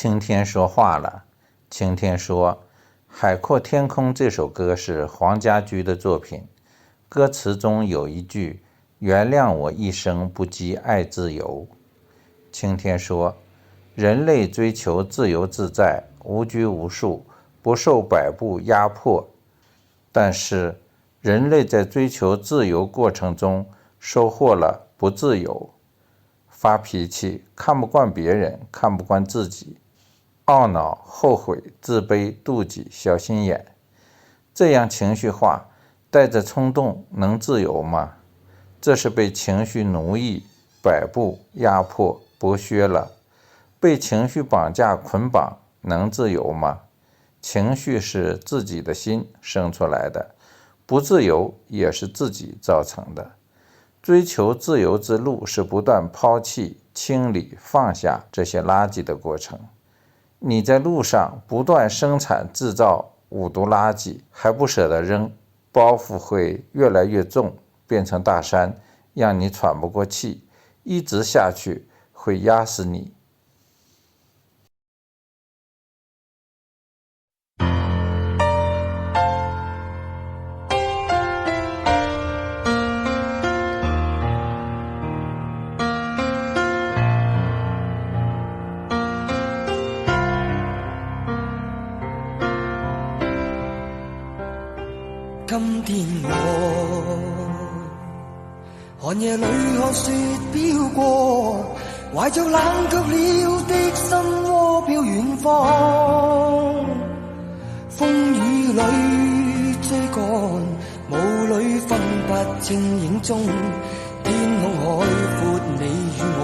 晴天说话了。晴天说，《海阔天空》这首歌是黄家驹的作品，歌词中有一句原谅我一生不羁爱自由。晴天说，人类追求自由自在，无拘无束，不受摆布压迫，但是人类在追求自由过程中收获了不自由，发脾气，看不惯别人，看不惯自己，懊恼、后悔、自卑、妒忌、小心眼，这样情绪化，带着冲动，能自由吗？这是被情绪奴役、摆布、压迫、剥削了。被情绪绑架、捆绑，能自由吗？情绪是自己的心生出来的，不自由也是自己造成的。追求自由之路是不断抛弃、清理、放下这些垃圾的过程。你在路上不断生产制造五毒垃圾，还不舍得扔，包袱会越来越重，变成大山，让你喘不过气，一直下去会压死你。今天我寒夜里看雪飄過，懷着冷卻了的心窩飄遠方。風雨裏追趕，霧裏分不清影蹤。天空海闊，你與我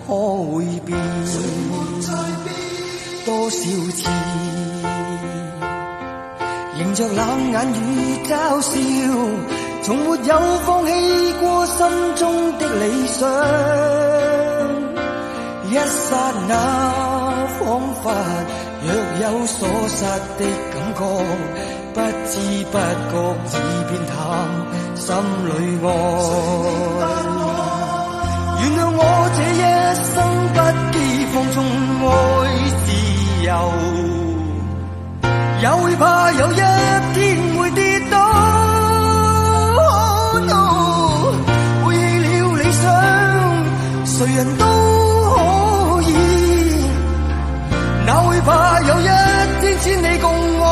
可會變？多少次迎着冷眼與嘲笑，從沒有放棄過心中的理想。一剎那彷彿若有所失的感覺，不知不覺已變淡心裏愛。原諒我這一生不羈放縱愛自由，也會怕有一天會跌倒。背棄了理想，誰人都可以，哪會怕有一天千里共我。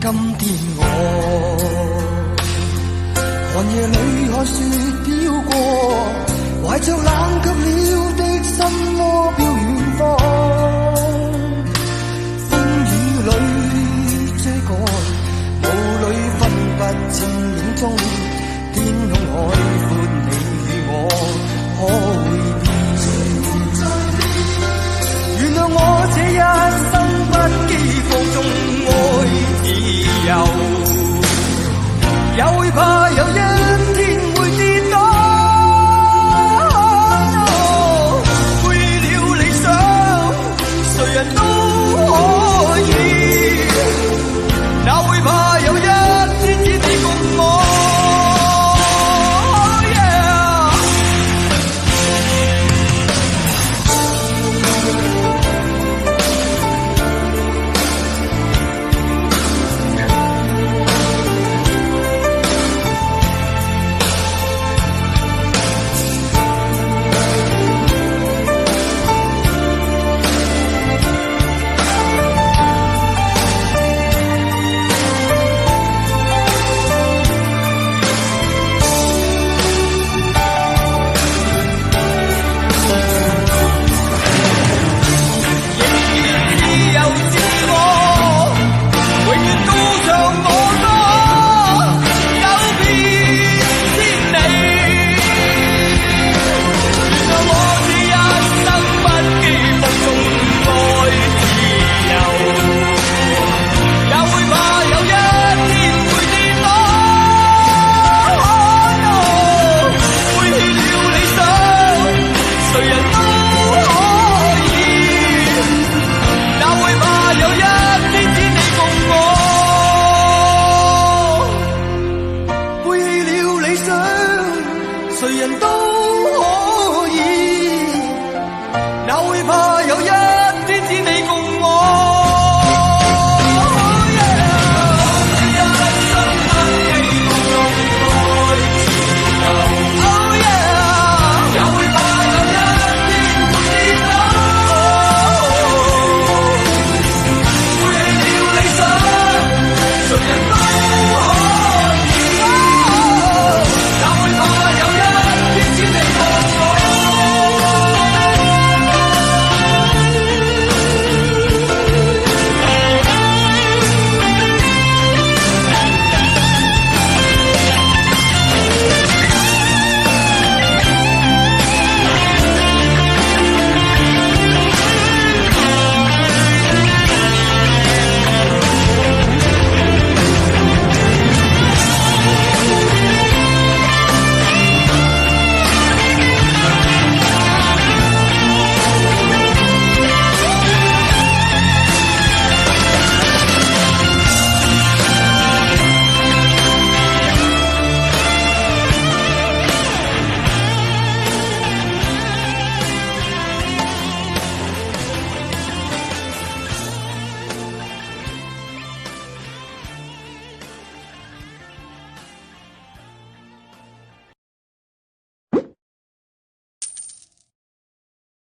今天我寒夜裏看雪飄過，懷着冷卻了的心窩飄遠